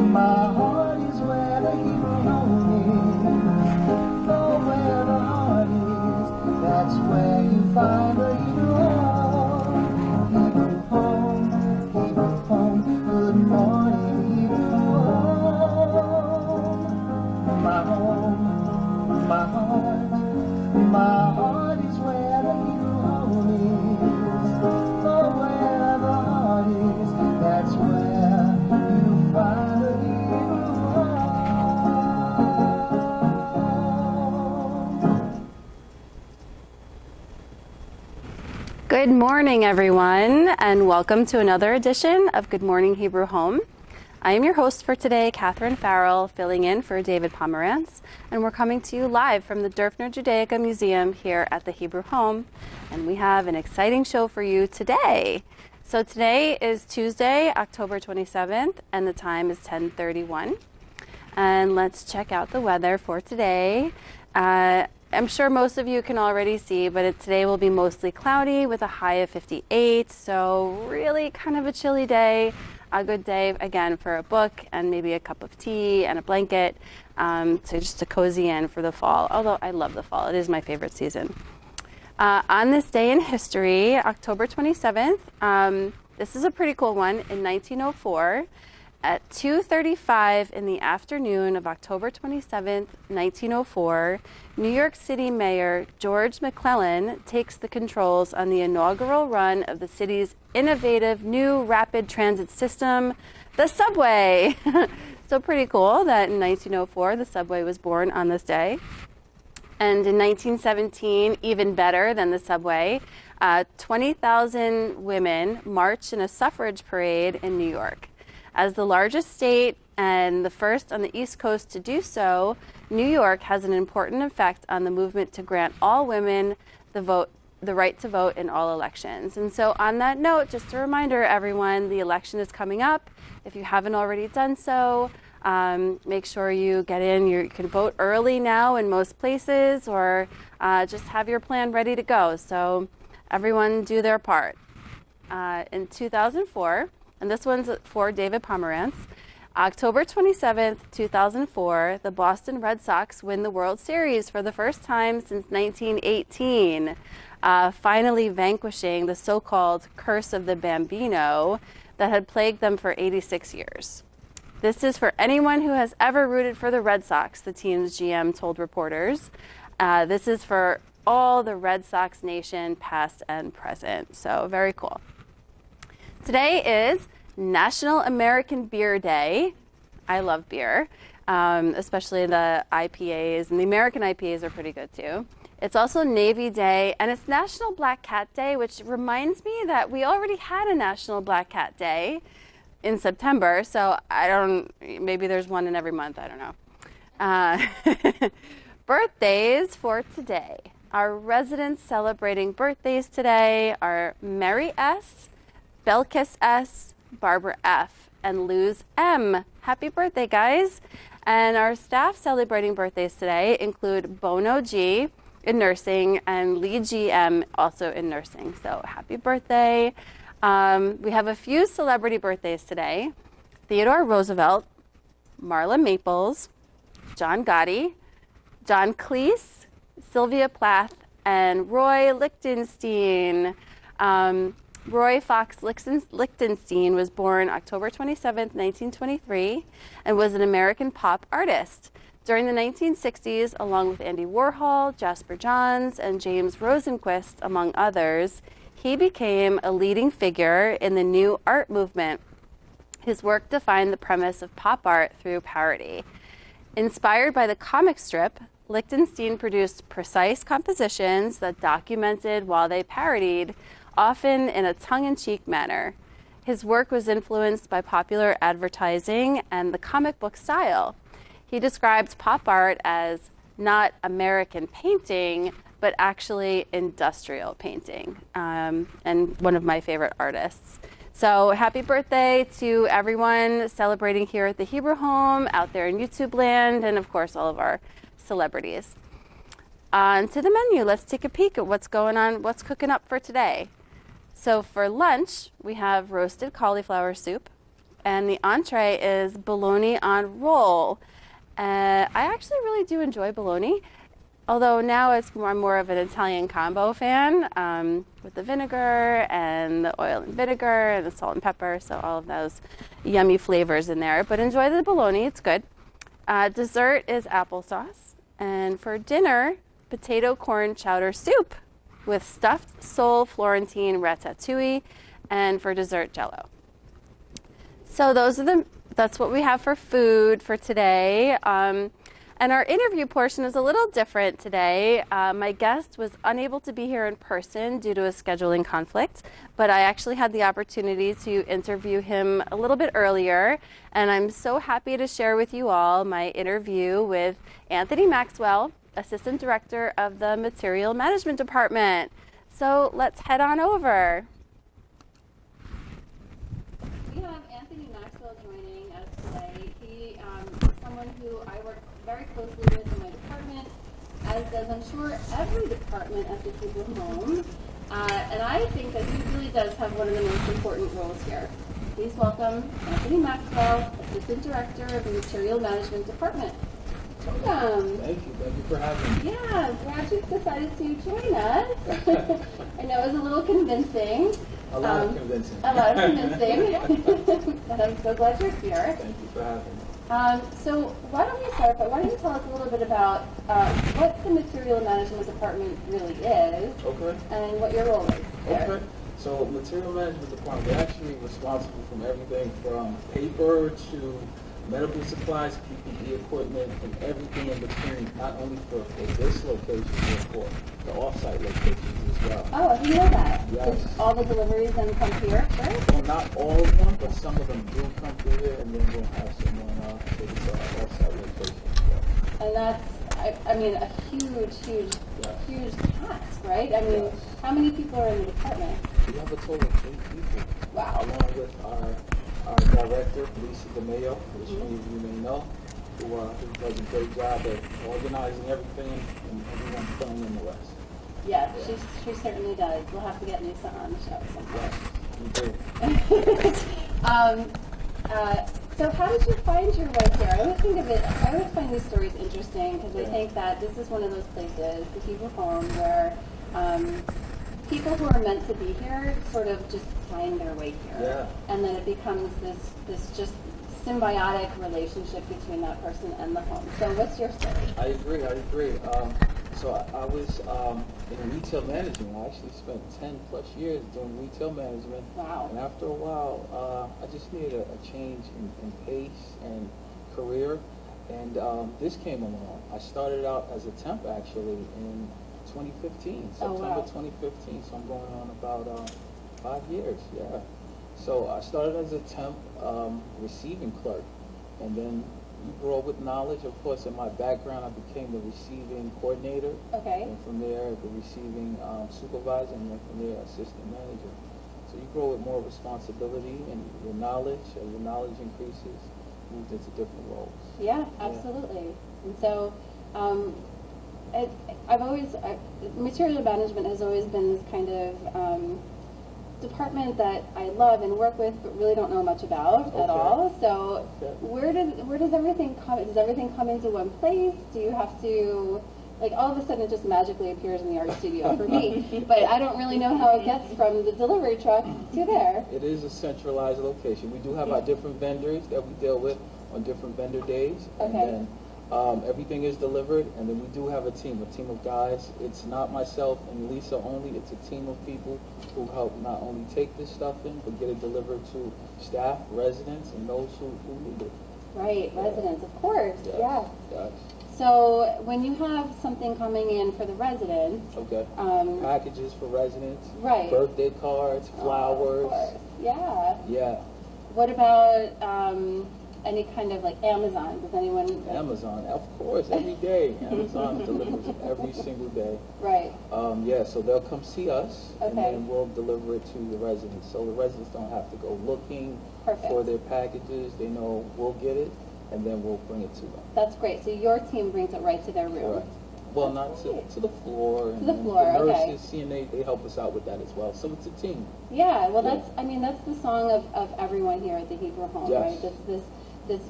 My heart is where the Hebrew home is. For where the heart is, that's where you find the Hebrew home. Hebrew home, Hebrew home. Good morning, Hebrew home. My home, my heart is where the Hebrew home is. For where the heart is, that's where you find the Hebrew home. Good morning, everyone, and welcome to another edition of Good Morning Hebrew Home. I am your host for today, Catherine Farrell, filling in for David Pomerantz, and we're coming to you live from the Dörfner Judaica Museum here at the Hebrew Home, and we have an exciting show for you today. So today is Tuesday, October 27th, and the time is 10:31. And let's check out the weather for today. I'm sure most of you can already see, but today will be mostly cloudy with a high of 58, so really kind of a chilly day. A good day, again, for a book and maybe a cup of tea and a blanket, so just to cozy in for the fall, although I love the fall. It is my favorite season. On this day in history, October 27th, this is a pretty cool one. In 1904, at 2:35 in the afternoon of October 27th, 1904, New York City Mayor George McClellan takes the controls on the inaugural run of the city's innovative new rapid transit system, the subway. So pretty cool that in 1904 the subway was born on this day. And in 1917, even better than the subway, 20,000 women marched in a suffrage parade in New York. As the largest state and the first on the East Coast to do so, New York has an important effect on the movement to grant all women the right to vote in all elections. And so on that note, just a reminder, everyone, the election is coming up. If you haven't already done so, make sure you get in. You can vote early now in most places, or just have your plan ready to go. So everyone do their part. In 2004, and this one's for David Pomerantz, October 27th, 2004, the Boston Red Sox win the World Series for the first time since 1918, finally vanquishing the so-called curse of the Bambino that had plagued them for 86 years. This is for anyone who has ever rooted for the Red Sox, the team's GM told reporters. This is for all the Red Sox nation, past and present. So very cool. Today is National American Beer Day. I love beer, especially the IPAs, and the American IPAs are pretty good too. It's also Navy Day, and it's National Black Cat Day, which reminds me that we already had a National Black Cat Day in September, so maybe there's one in every month, I don't know. Birthdays for today. Our residents celebrating birthdays today are Mary S., Belkis S., Barbara F., and Luz M. Happy birthday, guys. And our staff celebrating birthdays today include Bono G in nursing and Lee G.M. also in nursing. So happy birthday. We have a few celebrity birthdays today. Theodore Roosevelt, Marla Maples, John Gotti, John Cleese, Sylvia Plath, and Roy Lichtenstein. Roy Fox Lichtenstein was born October 27, 1923, and was an American pop artist. During the 1960s, along with Andy Warhol, Jasper Johns, and James Rosenquist, among others, he became a leading figure in the new art movement. His work defined the premise of pop art through parody. Inspired by the comic strip, Lichtenstein produced precise compositions that documented while they parodied, often in a tongue-in-cheek manner. His work was influenced by popular advertising and the comic book style. He described pop art as not American painting, but actually industrial painting, and one of my favorite artists. So happy birthday to everyone celebrating here at the Hebrew Home, out there in YouTube land, and of course all of our celebrities. On to the menu. Let's take a peek at what's going on, what's cooking up for today. So for lunch, we have roasted cauliflower soup and the entree is bologna on roll. I actually really do enjoy bologna, although now I'm more of an Italian combo fan, with the vinegar and the oil and vinegar and the salt and pepper, so all of those yummy flavors in there. But enjoy the bologna, it's good. Dessert is applesauce, and for dinner, potato corn chowder soup with stuffed sole Florentine ratatouille, and for dessert, Jello. So that's what we have for food for today. And our interview portion is a little different today. My guest was unable to be here in person due to a scheduling conflict, but I actually had the opportunity to interview him a little bit earlier, and I'm so happy to share with you all my interview with Anthony Maxwell, Assistant Director of the Material Management Department. So let's head on over. We have Anthony Maxwell joining us today. He is someone who I work very closely with in my department, as does, I'm sure, every department at the Hebrew Home. And I think that he really does have one of the most important roles here. Please welcome Anthony Maxwell, Assistant Director of the Material Management Department. Welcome. Thank you for having me. Yeah, glad you decided to join us. I know it was a little convincing. A lot of convincing. A lot of convincing. And I'm so glad you're here. Thank you for having me. So why don't we start by, why don't you tell us a little bit about what the Material Management Department really is, Okay. and what your role is there. Okay. So Material Management Department, we're actually responsible from everything from paper to medical supplies, PPE equipment, and everything in between, not only for this location, but for the off-site locations as well. Oh, I didn't know that. Yes. So all the deliveries then come here first? Well, not all of them, but some of them do come through here, and then we'll have someone to the off-site location as well. And that's, I mean, a huge task, right? I mean, Yes. how many people are in the department? We have a total of 8 people. Wow. Along with our director, Lisa DeMayo, which many of you may know, who does a great job of organizing everything and everyone filling in the rest. Yeah, she certainly does. We'll have to get Lisa on the show at some point. Yes, we do. So how did you find your way here? I always find these stories interesting because I think that this is one of those places, the Hebrew Home, where people who are meant to be here sort of just find their way here. Yeah. And then it becomes this just symbiotic relationship between that person and the home. So what's your story? I agree. So I was in retail management. I actually spent 10 plus years doing retail management. Wow. And after a while, I just needed a change in pace and career. And this came along. I started out as a temp actually in 2015, September 2015. So I'm going on about 5 years. Yeah. So I started as a temp receiving clerk, and then you grow with knowledge. Of course, in my background, I became the receiving coordinator. Okay. And from there, the receiving supervisor, and then from there, assistant manager. So you grow with more responsibility, and your knowledge, as your knowledge increases, moves into different roles. Yeah, absolutely. And so, material management has always been this kind of department that I love and work with, but really don't know much about at all. So, where does everything come? Does everything come into one place? Do you have to, like, all of a sudden it just magically appears in the art studio for me? But I don't really know how it gets from the delivery truck to there. It is a centralized location. We do have our different vendors that we deal with on different vendor days. Okay. And then everything is delivered, and then we do have a team of guys. It's not myself and Lisa only. It's a team of people who help not only take this stuff in, but get it delivered to staff, residents, and those who need it. Right, residents, of course. Yes. Yes. So when you have something coming in for the residents, Okay. Packages for residents. Right. Birthday cards, flowers. of course. Yeah. Yeah. What about any kind of like Amazon? Does anyone? Amazon, of course, every day. Amazon delivers every single day. Right. So they'll come see us, and Okay. then we'll deliver it to the residents. So the residents don't have to go looking for their packages. They know we'll get it, and then we'll bring it to them. That's great. So your team brings it right to their room. Correct. Well, not to the floor. To the floor, the okay. nurses, CNA, they help us out with that as well. So it's a team. Yeah, well, Yeah. that's, I mean, that's the song of everyone here at the Hebrew Home, Yes. right? This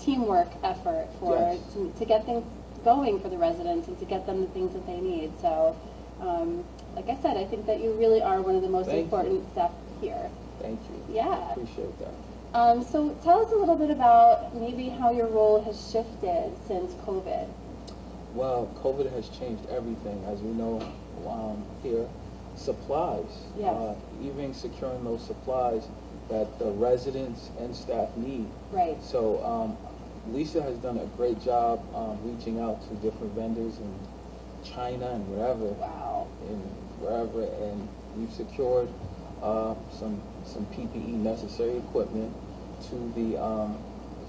teamwork effort for Yes. to get things going for the residents and to get them the things that they need. So, like I said, I think that you really are one of the most Thank important staff here. Thank you. Yeah. Appreciate that. So tell us a little bit about maybe how your role has shifted since COVID. Well, COVID has changed everything, as we know here. Supplies. Yes. Even securing those supplies that the residents and staff need. Right. So Lisa has done a great job reaching out to different vendors in China and wherever. Wow. And we've secured some PPE, necessary equipment, to the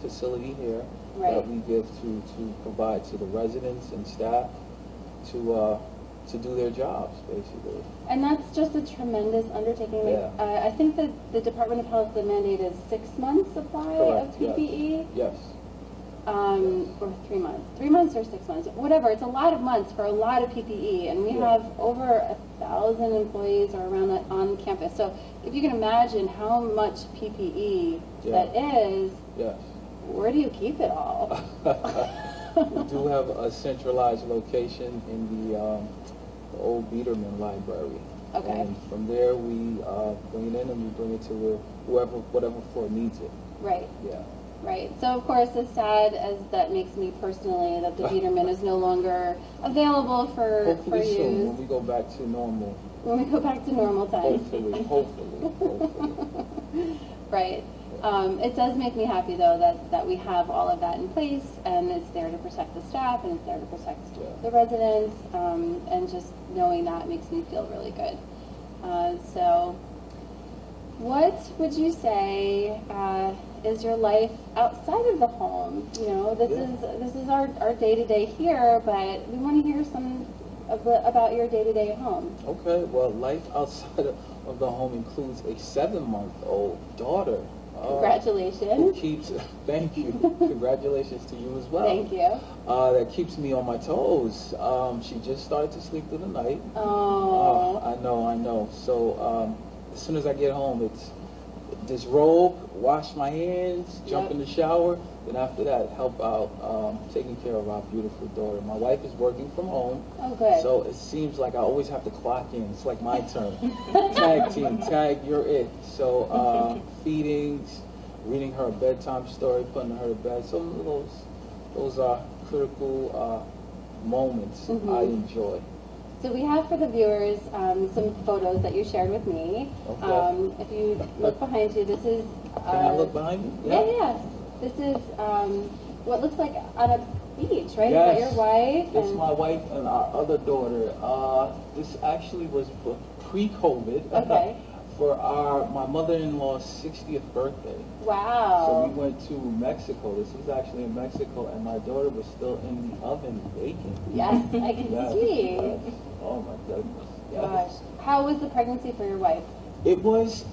facility here Right. that we give to provide to the residents and staff to do their jobs, basically. And that's just a tremendous undertaking. Yeah. I think that the Department of Health, the mandate is 6 months supply Correct, of PPE. Yes. Or 3 months. 3 months or 6 months. Whatever. It's a lot of months for a lot of PPE. And we Yeah. have over 1,000 employees or around that on campus. So if you can imagine how much PPE Yeah. that is, Yes. where do you keep it all? We do have a centralized location in the old Biederman Library. Okay. And from there we bring it in and we bring it to whatever floor needs it. Right. Yeah. Right. So, of course, as sad as that makes me personally, that the Biederman is no longer available for Hopefully use. soon, when we go back to normal. When we go back to normal times. Hopefully. Right. It does make me happy, though, that we have all of that in place, and it's there to protect the staff, and it's there to protect the residents, and just knowing that makes me feel really good. So, what would you say is your life outside of the home? You know, this is our day-to-day here, but we want to hear some about your day-to-day at home. Okay, well, life outside of the home includes a 7-month-old daughter. Congratulations. Thank you. Congratulations to you as well. Thank you. That keeps me on my toes. She just started to sleep through the night. Oh. I know. So as soon as I get home, it's disrobe, wash my hands, jump in the shower, then after that, help out taking care of our beautiful daughter. My wife is working from home. Oh, good. So it seems like I always have to clock in. It's like my turn. Tag team, you're it. So feedings, reading her a bedtime story, putting her to bed. Some of those are critical moments I enjoy. So we have for the viewers some photos that you shared with me. Okay. If you look behind you, this is... Can I look behind you? Yeah. This is what looks like on a beach, right? Yes. Is that your wife? It's my wife and our other daughter. This actually was pre-COVID. Okay. For my mother-in-law's 60th birthday. Wow. So we went to Mexico. This was actually in Mexico, and my daughter was still in the oven baking. Yes, I can see. Yes. Oh my goodness. Yes. Gosh. How was the pregnancy for your wife? It was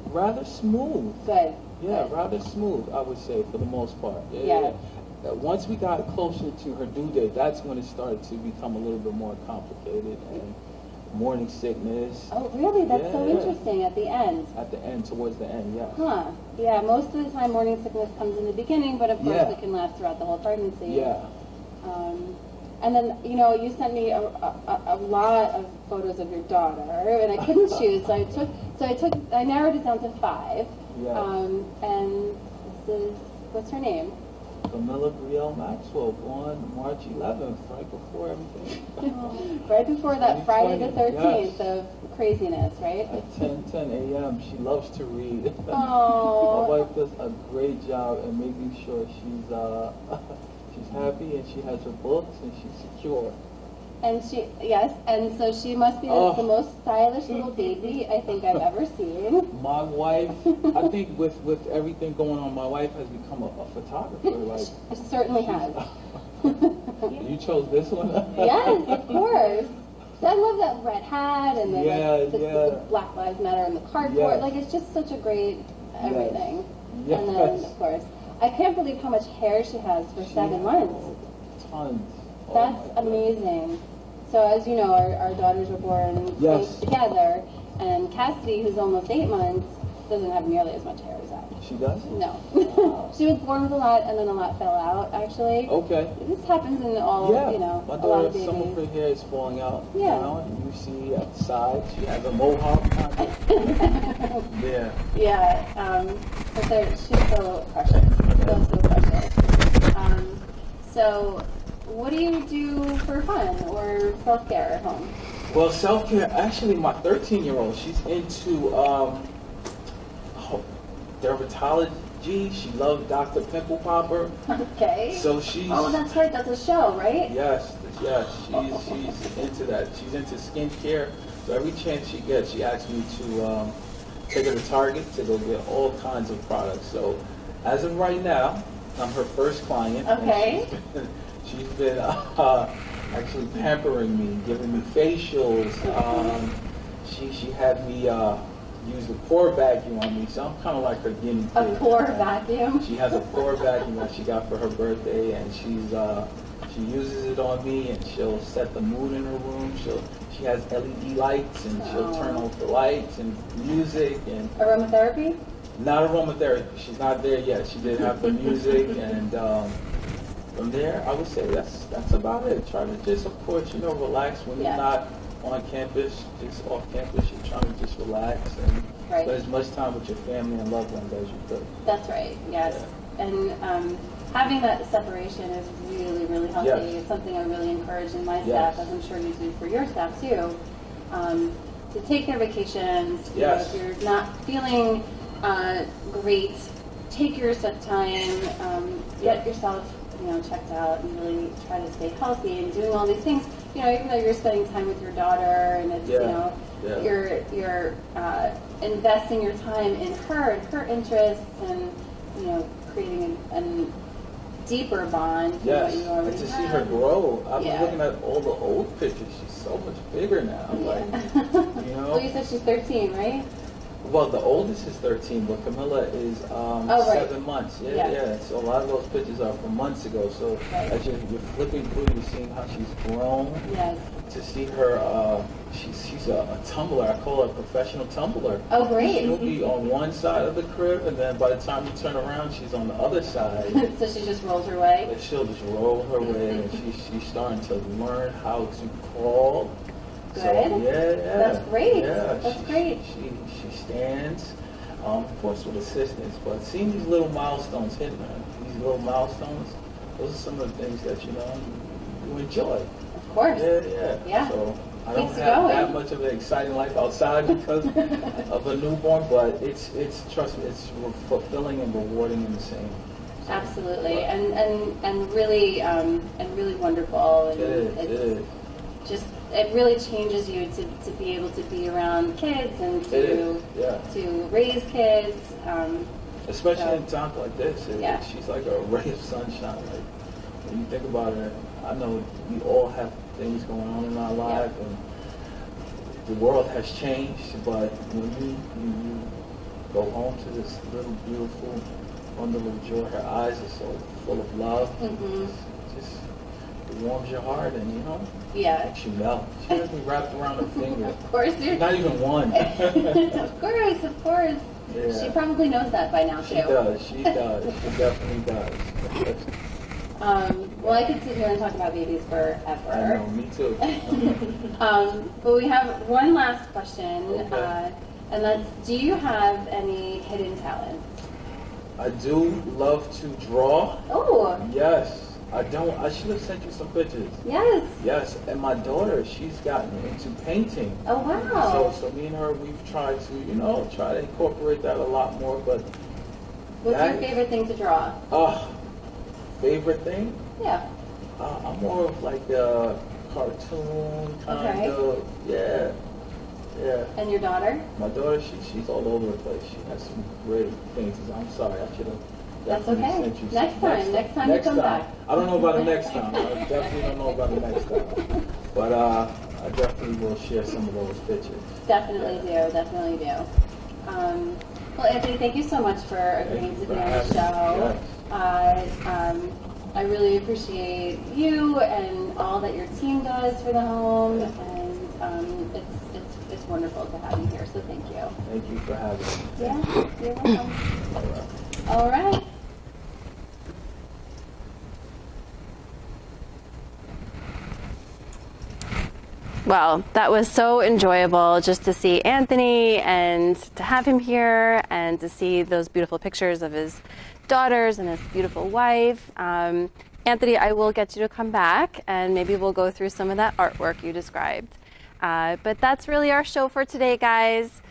rather smooth. Good. Yeah, Good. rather smooth, I would say, for the most part. Yeah. Once we got closer to her due date, that's when it started to become a little bit more complicated, and morning sickness. Oh, really? That's so Yeah. interesting at the end. At the end, towards the end, yeah. Huh. Yeah, most of the time morning sickness comes in the beginning, but of course Yeah. it can last throughout the whole pregnancy. Yeah. And then, you sent me a lot of photos of your daughter, and I couldn't choose, so I narrowed it down to 5. Yeah. And this is, what's her name? Camilla Brielle Maxwell, born March 11th, right before everything. Right before that Friday the 13th yes. of craziness, right? At 10 a.m. She loves to read. Oh. My wife does a great job in making sure she's happy and she has her books and she's secure. And and so she must be the most stylish little baby I think I've ever seen. My wife, I think with everything going on, my wife has become a photographer. Like, She certainly has. you chose this one? Yes, of course. I love that red hat and then the Black Lives Matter and the cardboard. Yes. Like, it's just such a great everything. Yes. And then, of course, I can't believe how much hair she has for 7 months. tons. Oh That's my God. amazing. So as you know, our daughters were born Yes. together, and Cassidy, who's almost 8 months, doesn't have nearly as much hair as I. She does? No. She was born with a lot, and then a lot fell out, actually. Okay. This happens in all, Yeah. you know, My a lot of daughter, some of babies. her hair is falling out. Yeah. You know, and you see at the side, she has a mohawk kind of. Yeah. Yeah, but she's so precious. So precious. So, what do you do for fun or self-care at home? Well, self-care, actually, my 13-year-old, she's into dermatology. She loves Dr. Pimple Popper. Okay. So she's... Oh, that's right. That's a show, right? Yes, she's into that. She's into skincare. So every chance she gets, she asks me to take her to Target to go get all kinds of products. So as of right now, I'm her first client. Okay. And she's been actually pampering me, giving me facials. She had me use the pore vacuum on me, so I'm kind of like her guinea pig. A pore vacuum? She has a pore vacuum that she got for her birthday, and she uses it on me, and she'll set the mood in her room. She has LED lights, and she'll turn off the lights and music and Aromatherapy? not aromatherapy. She's not there yet. She did have the music, and from there, I would say that's about it. Try to just, of course, relax when you're not on campus, just off campus. You're trying to just relax and spend as much time with your family and loved ones as you could. That's right. Yes, and having that separation is really, really healthy. Yes. It's something I really encourage in my staff, as I'm sure you do for your staff too. To take their vacations. Yes. If you're not feeling great, take your set time. Get yourself, checked out, and really try to stay healthy and doing all these things. Even though you're spending time with your daughter, and it's you're investing your time in her and her interests, and creating a deeper bond. Yes, What you already and to have. see her grow. I was looking at all the old pictures. She's so much bigger now. Well, you said she's 13, right? Well, the oldest is 13, but Camilla is 7 months. Yeah. So a lot of those pictures are from months ago. So as you're flipping through, you're seeing how she's grown. Yes. To see her, she's a tumbler. I call her a professional tumbler. Oh, great. She'll be on one side of the crib, and then by the time you turn around, she's on the other side. So she just rolls her way? And she'll just roll her way, and she's starting to learn how to crawl. Good. So, That's great. Yeah, That's great. She stands, of course with assistance, but seeing these little milestones hitting her, these little milestones, those are some of the things that, you enjoy. Of course. Yeah. So I don't Keeps have going. that much of an exciting life outside because of a newborn, but trust me, it's fulfilling and rewarding in the same. So, Absolutely, and really wonderful. And it is. It really changes you to be able to be around kids and to raise kids. Especially in times like this, she's like a ray of sunshine. Like when you think about it, I know we all have things going on in our life, and the world has changed. But when you go home to this little beautiful, wonderful joy, her eyes are so full of love. It warms your heart, and makes you melt. She has me wrapped around her finger. Of course, not even one. Of course. Yeah. She probably knows that by now too. She definitely does. Well, I could sit here and talk about babies forever. I know, me too. But we have one last question, Okay. and that's: do you have any hidden talents? I do love to draw. Oh. Yes. I don't. I should have sent you some pictures. Yes. Yes, and my daughter, she's gotten into painting. Oh, wow. So me and her, we've tried to, try to incorporate that a lot more. But what's your favorite thing to draw? Favorite thing? Yeah. I'm more of like a cartoon kind of. Yeah. And your daughter? My daughter, she's all over the place. She has some great paintings. I'm sorry, I should have. That's okay. Next time you come back. I don't know about the next time. I definitely don't know about the next time. But I definitely will share some of those pictures. Definitely do. Well, Anthony, thank you so much for agreeing to be on the show. I really appreciate you and all that your team does for the home, and it's wonderful to have you here, so thank you. Thank you for having me. Yeah, you're welcome. All right. Well, that was so enjoyable just to see Anthony and to have him here and to see those beautiful pictures of his daughters and his beautiful wife. Anthony, I will get you to come back and maybe we'll go through some of that artwork you described. But that's really our show for today, guys.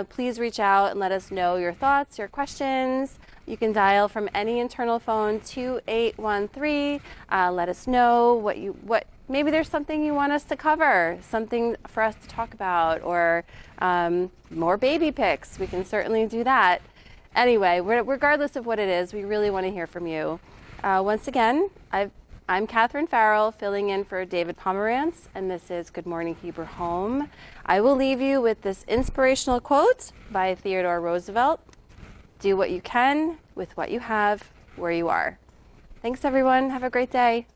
Please reach out and let us know your thoughts, your questions. You can dial from any internal phone 2813. Let us know what maybe there's something you want us to cover, something for us to talk about, or more baby pics. We can certainly do that. Anyway, regardless of what it is, we really want to hear from you. Once again, I'm Catherine Farrell, filling in for David Pomerantz, and this is Good Morning Hebrew Home. I will leave you with this inspirational quote by Theodore Roosevelt. Do what you can with what you have where you are. Thanks, everyone. Have a great day.